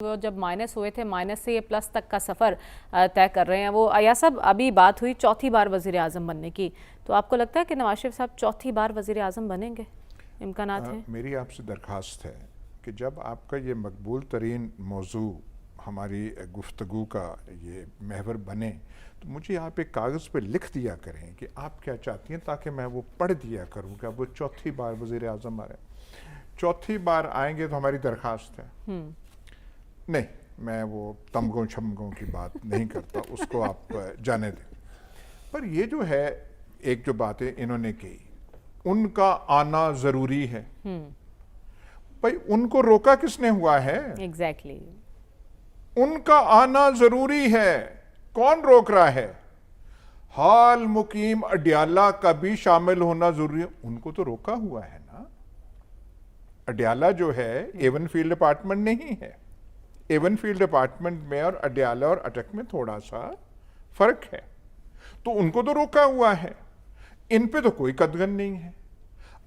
वो जब माइनस हुए थे, माइनस से ये प्लस तक का सफ़र तय कर रहे हैं। वो अया साहब, अभी बात हुई चौथी बार वज़ीर आज़म बनने की, तो आपको लगता है कि नवाज शरीफ साहब चौथी बार वज़ीर आज़म बनेंगे? इम्कानात है? मेरी आपसे दरख्वास्त है कि जब आपका ये मकबूल तरीन मौजू हमारी गुफ्तगू का ये महवर बने तो मुझे आप एक कागज़ पे लिख दिया करें कि आप क्या चाहती हैं, ताकि मैं वो पढ़ दिया करूँ कि अब वो चौथी बार वज़ीर आज़म आ रहे हैं। चौथी बार आएंगे तो हमारी दरख्वास्त है। नहीं, मैं वो तमगों छमगों की बात नहीं करता, उसको आप जाने दें। पर ये जो है, एक जो बातें इन्होंने की, उनका आना जरूरी है। भाई उनको रोका किसने हुआ है? एग्जैक्टली उनका आना जरूरी है। कौन रोक रहा है? हाल मुकीम अडियाला का भी शामिल होना जरूरी है। उनको तो रोका हुआ है ना। अडियाला जो है एवन फील्ड डिपार्टमेंट नहीं है। एवन फील्ड डिपार्टमेंट में और अडियाला और अटक में थोड़ा सा फर्क है, तो उनको तो रोका हुआ है। इन पे तो कोई कदगन नहीं है।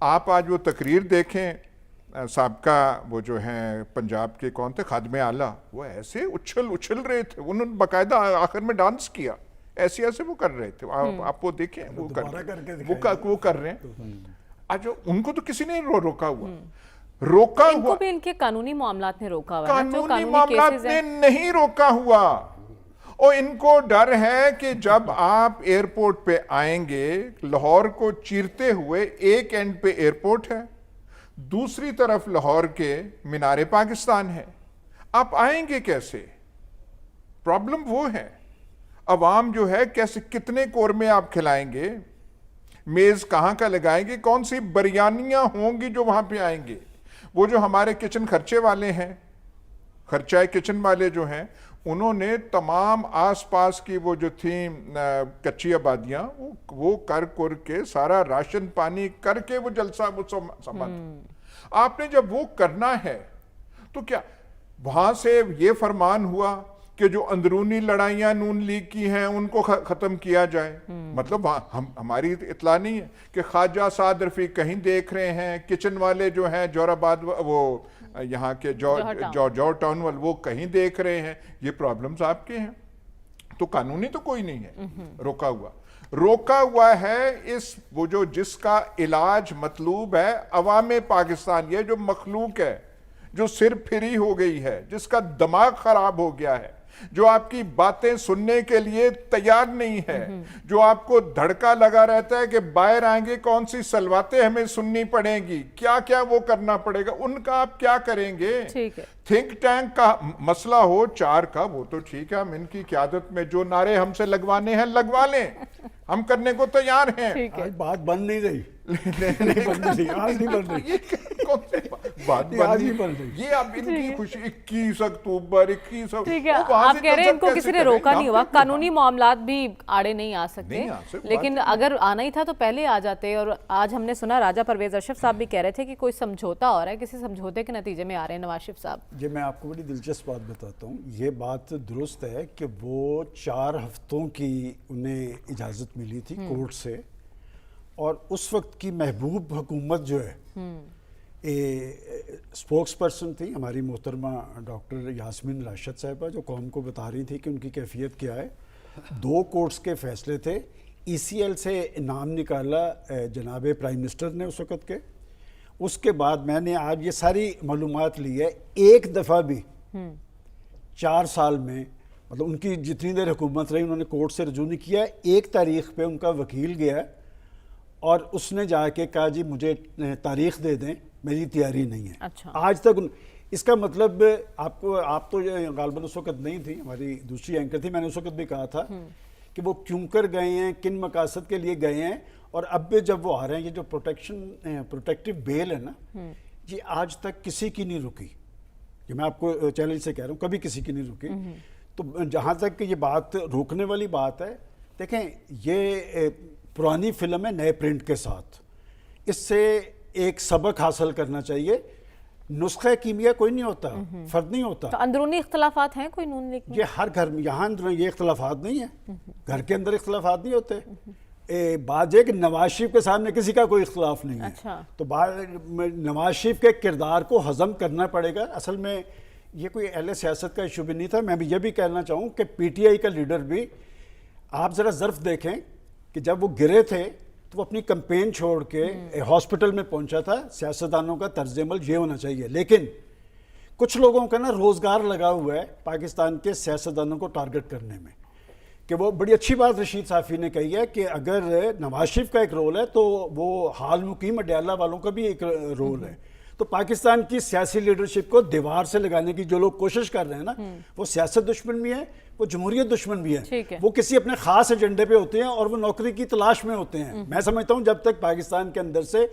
आप आज वो तकरीर देखें, साबका वो जो हैं पंजाब के कौन थे, खादमे आला, वो ऐसे उछल रहे थे, उन्होंने बाकायदा आखिर में डांस किया, ऐसे ऐसे वो कर रहे थे। आप वो देखें, वो कर रहे हैं। आज उनको तो किसी ने रोका हुआ, रोका इनको हुआ भी इनके कानूनी मामलात ने रोका हुआ है, कानूनी मामलात ने नहीं रोका हुआ। और इनको डर है कि जब आप एयरपोर्ट पे आएंगे, लाहौर को चीरते हुए एक एंड पे एयरपोर्ट है, दूसरी तरफ लाहौर के मीनारे पाकिस्तान है, आप आएंगे कैसे? प्रॉब्लम वो है। अवाम जो है, कैसे, कितने कोरमे आप खिलाएंगे, मेज कहां का लगाएंगे, कौन सी बिरयानियां होंगी जो वहां पे आएंगे? वो जो हमारे किचन खर्चे वाले हैं, खर्चाए किचन वाले जो हैं, उन्होंने तमाम आसपास की वो जो थी कच्ची आबादियां वो कर के सारा राशन पानी करके वो जलसा वो संभाल। आपने जब वो करना है तो क्या वहां से ये फरमान हुआ कि जो अंदरूनी लड़ाइयां नून लीग की हैं उनको खत्म किया जाए? मतलब हमारी इतला नहीं है कि ख्वाजा साद रफीक कहीं देख रहे हैं, किचन वाले जो हैं जोराबाद, वो यहाँ के जौहर टाउन वाले, वो कहीं देख रहे हैं। ये प्रॉब्लम्स आपके हैं। तो कानूनी तो कोई नहीं है रोका हुआ है इस वो जो जिसका इलाज मतलूब है अवाम पाकिस्तान। ये जो मखलूक है जो सिर फिरी हो गई है, जिसका दिमाग खराब हो गया है, जो आपकी बातें सुनने के लिए तैयार नहीं है, जो आपको धड़का लगा रहता है कि बाहर आएंगे कौन सी सलवातें हमें सुननी पड़ेंगी, क्या क्या वो करना पड़ेगा, उनका आप क्या करेंगे? ठीक है। थिंक टैंक का मसला हो 4 का, वो तो ठीक है, हम इनकी क़यादत में जो नारे हमसे लगवाने हैं लगवा लें, हम करने को तैयार हैं। आज बात बन नहीं रही। नहीं बन रही, आज नहीं बन रही। बात नहीं बन रही। ये अब इनकी खुशी 21 अक्टूबर 21, ठीक है, आप कह रहे हैं इनको किसी ने रोका नहीं हुआ, कानूनी मामलात भी आड़े नहीं आ सकते, लेकिन अगर आना ही था तो पहले आ जाते। और आज हमने सुना राजा परवेज अशरफ साहब भी कह रहे थे कि कोई समझौता हो रहा है, किसी समझौते के नतीजे में आ रहे हैं नवाज शरीफ साहब। जी, मैं आपको बड़ी दिलचस्प बात बताता हूँ। ये बात दुरुस्त है कि वो 4 हफ्तों की उन्हें इजाज़त मिली थी कोर्ट से, और उस वक्त की महबूब हुकूमत जो है, स्पोक्स पर्सन थी हमारी मोहतरमा डॉक्टर यास्मीन राशिद साहिबा, जो कौम को बता रही थी कि उनकी कैफियत क्या है। 2 कोर्ट्स के फैसले थे, ECL से नाम निकाला जनाब प्राइम मिनिस्टर ने उस वक़्त के। उसके बाद मैंने आज ये सारी मालूमात ली है, एक दफ़ा भी 4 साल में, मतलब उनकी जितनी देर हुकूमत रही, उन्होंने कोर्ट से रजू नहीं किया। 1 तारीख पे उनका वकील गया और उसने जाके कहा जी मुझे तारीख दे दें, मेरी तैयारी नहीं है। अच्छा। आज तक इसका मतलब आप तो गालबन उस वक्त नहीं थी, हमारी दूसरी एंकर थी, मैंने उस वक्त भी कहा था कि वो क्यों कर गए हैं, किन मकासद के लिए गए हैं। और अब भी जब वो आ रहे हैं, ये जो प्रोटेक्टिव बेल है ना, ये आज तक किसी की नहीं रुकी। ये मैं आपको चैलेंज से कह रहा हूँ, कभी किसी की नहीं रुकी। तो जहाँ तक ये बात रोकने वाली बात है, देखें ये पुरानी फिल्म है नए प्रिंट के साथ, इससे एक सबक हासिल करना चाहिए। नुस्खा कीमिया कोई नहीं होता, फर्द नहीं होता। तो अंदरूनी इख्तलाफात हैं कोई नून लीग में? ये हर घर में, यहाँ ये इख्तलाफात नहीं है, घर के अंदर इख्तलाफात नहीं होते। बात है कि नवाज शरीफ के सामने किसी का कोई इख्तलाफ नहीं है। अच्छा। तो नवाज शरीफ के किरदार को हजम करना पड़ेगा। असल में ये कोई अहले सियासत का इशू भी नहीं था। मैं भी ये भी कहना चाहूँ कि पीटीआई का लीडर भी, आप ज़रा ज़र्फ देखें कि जब वो गिरे थे तो वो अपनी कैंपेन छोड़ के हॉस्पिटल में पहुंचा था। सियासतदानों का तर्ज अमल ये होना चाहिए, लेकिन कुछ लोगों का ना रोज़गार लगा हुआ है पाकिस्तान के सियासतदानों को टारगेट करने में। कि वो बड़ी अच्छी बात रशीद साफ़ी ने कही है कि अगर नवाज शरीफ का एक रोल है तो वो हाल मुकीम अडयाला वालों का भी एक रोल है। तो पाकिस्तान की सियासी लीडरशिप को दीवार से लगाने की जो लोग कोशिश कर रहे हैं ना, वो सियासत दुश्मन भी है, वो जमहूरियत दुश्मन भी है। वो किसी अपने खास एजेंडे पे होते हैं और वो नौकरी की तलाश में होते हैं। मैं समझता हूँ जब तक पाकिस्तान के अंदर से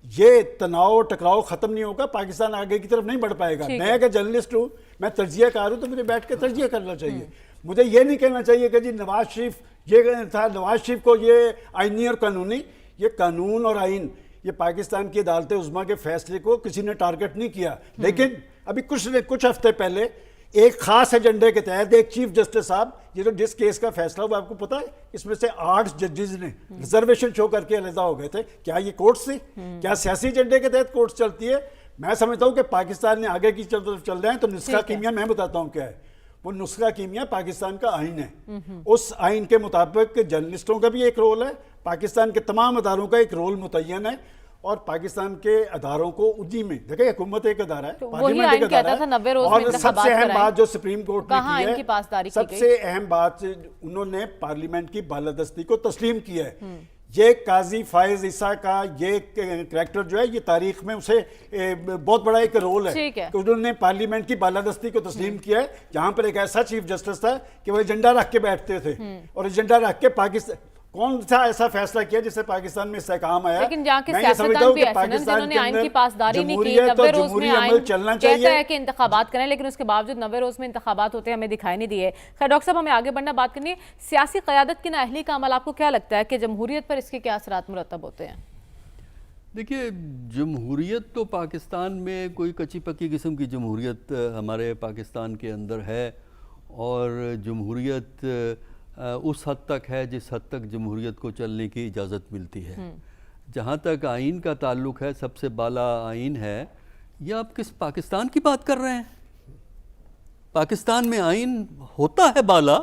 ये तनाव टकराव खत्म नहीं होगा, पाकिस्तान आगे की तरफ नहीं बढ़ पाएगा। मैं अगर जर्नलिस्ट हूँ, मैं तजियाकार हूँ, तो मुझे बैठ के तजिया करना चाहिए। मुझे ये नहीं कहना चाहिए कि जी नवाज शरीफ ये था, नवाज शरीफ को ये आईनी और कानूनी, ये कानून और आइन, ये पाकिस्तान की अदालत उज़्मा के फैसले को किसी ने टारगेट नहीं किया। लेकिन अभी कुछ हफ्ते पहले एक खास एजेंडे के तहत एक चीफ जस्टिस साहब, ये जो जिस केस का फैसला हुआ आपको पता है, इसमें से 8 जजेस ने रिजर्वेशन शो करके अलहदा हो गए थे। क्या ये कोर्ट से, क्या सियासी एजेंडे के तहत कोर्ट चलती है? मैं समझता हूँ कि पाकिस्तान ने आगे की तरफ चल रहे हैं। तो नुस्खा कीमिया मैं बताता हूँ क्या है। वो नुस्खा कीमिया पाकिस्तान का आइन है। उस आइन के मुताबिक जर्नलिस्टों का भी एक रोल है, पाकिस्तान के तमाम अदारों का एक रोल मुतय्यन है, और पाकिस्तान के अदारों को उदी में देखिए, हुकूमत एक अदारा है, पार्लियामेंट एक अदारा है। और सबसे अहम बात जो सुप्रीम कोर्ट ने की है, सबसे अहम बात उन्होंने पार्लियामेंट की बालादस्ती को तस्लीम किया है। ये काजी फायज ईसा का ये करैक्टर जो है, ये तारीख में उसे बहुत बड़ा एक रोल है कि उन्होंने पार्लियामेंट की बालादस्ती को तस्लीम किया है, जहां पर एक ऐसा चीफ जस्टिस था कि वो एजेंडा रख के बैठते थे, और एजेंडा रख के पाकिस्तान कौन सा ऐसा फैसला किया जिससे पाकिस्तान में इस्तेहकाम आया। लेकिन जहाँ के सियासतदान भी ऐसे जिन्होंने आइन की पासदारी नहीं की, 90 रोज में आइन कहता है कि इंतखाबात करें, लेकिन उसके बावजूद 90 रोज में इंतखाबात होते हैं हमें दिखाई नहीं दिए। खैर डॉक्टर साहब, हमें आगे बढ़ना, बात करनी है सियासी क़यादत की नाअहली का अमल। आपको क्या लगता है कि जमहूरियत पर इसके क्या असरात मुरतब होते हैं? देखिए, जमहूरियत तो पाकिस्तान में कोई कच्ची पक्की किस्म की जमहूरियत हमारे पाकिस्तान के अंदर है, और जमहूरियत उस हद तक है जिस हद तक जमहूरियत को चलने की इजाज़त मिलती है। जहाँ तक आइन का ताल्लुक़ है, सबसे बाला आइन है। या आप किस पाकिस्तान की बात कर रहे हैं? पाकिस्तान में आइन होता है बाला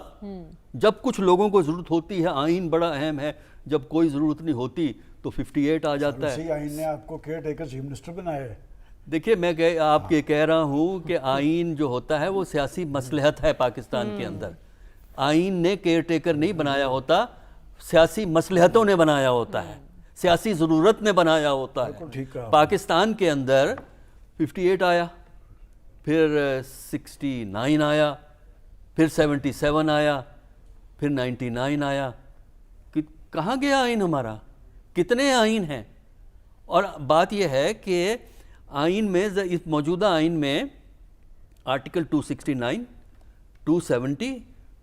जब कुछ लोगों को ज़रूरत होती है। आइन बड़ा अहम है, जब कोई ज़रूरत नहीं होती तो 58 आ जाता है। आइन ने आपको केयर टेकर चीफ मिनिस्टर बनाया है। देखिए, मैं आपके कह रहा हूँ कि आइन जो होता है वो सियासी मसलहत है पाकिस्तान के अंदर। आइन ने केयर टेकर नहीं बनाया होता, सियासी मसलहतों ने बनाया होता है, सियासी ज़रूरत ने बनाया होता है। पाकिस्तान के अंदर 58 आया, फिर 69 आया, फिर 77 आया, फिर 99 आया। कि कहाँ गया आइन हमारा? कितने आइन हैं? और बात यह है कि आइन में, इस मौजूदा आइन में आर्टिकल 269, 270,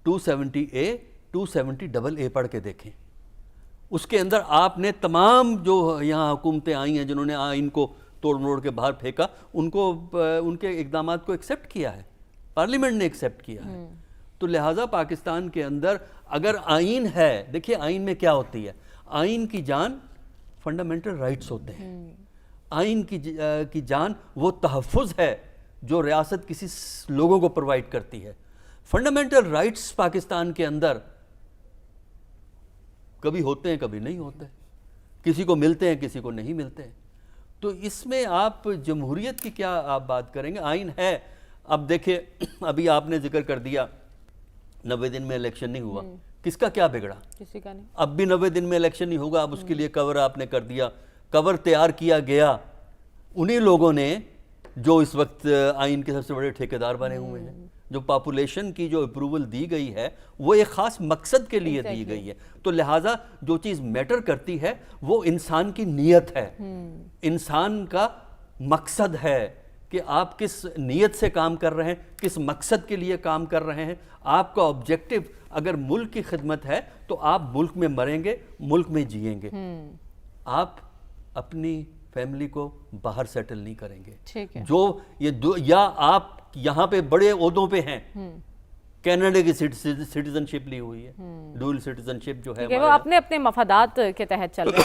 270A, 270AA पढ़ के देखें। उसके अंदर आपने तमाम जो यहाँ हुकूमतें आई हैं जिन्होंने आइन को तोड़ मरोड़ के बाहर फेंका, उनको उनके इक़दामात को एक्सेप्ट किया है, पार्लियामेंट ने एक्सेप्ट किया है। तो लिहाजा पाकिस्तान के अंदर अगर आइन है, देखिए आइन में क्या होती है, आइन की जान फंडामेंटल राइट्स होते हैं। आइन की जान वो तहफ़्फ़ुज़ है जो रियासत किसी लोगों को प्रोवाइड करती है। फंडामेंटल राइट्स पाकिस्तान के अंदर कभी होते हैं, कभी नहीं होते, किसी को मिलते हैं, किसी को नहीं मिलते हैं। तो इसमें आप जमहूरियत की क्या आप बात करेंगे? आइन है। अब देखिए, अभी आपने जिक्र कर दिया 90 दिन में इलेक्शन नहीं हुआ, किसका क्या बिगड़ा? किसी का नहीं। अब भी 90 दिन में इलेक्शन नहीं होगा, अब उसके लिए कवर आपने कर दिया। कवर तैयार किया गया उन्हीं लोगों ने जो इस वक्त आइन के सबसे बड़े ठेकेदार बने हुए हैं। जो पॉपुलेशन की जो अप्रूवल दी गई है वो एक ख़ास मकसद के लिए दी गई है। तो लिहाजा जो चीज़ मैटर करती है वो इंसान की नीयत है, इंसान का मकसद है कि आप किस नीयत से काम कर रहे हैं, किस मकसद के लिए काम कर रहे हैं। आपका ऑब्जेक्टिव अगर मुल्क की खिदमत है तो आप मुल्क में मरेंगे, मुल्क में जिएंगे। आप अपनी फैमिली को बाहर सेटल नहीं करेंगे। ठीक है। जो ये या आप यहाँ पे बड़े ओहदों पे हैं, कनाडा की सिटीजनशिप ली हुई है, डुअल सिटीजनशिप जो है, वो अपने अपने मफादात के तहत चल रहे हैं।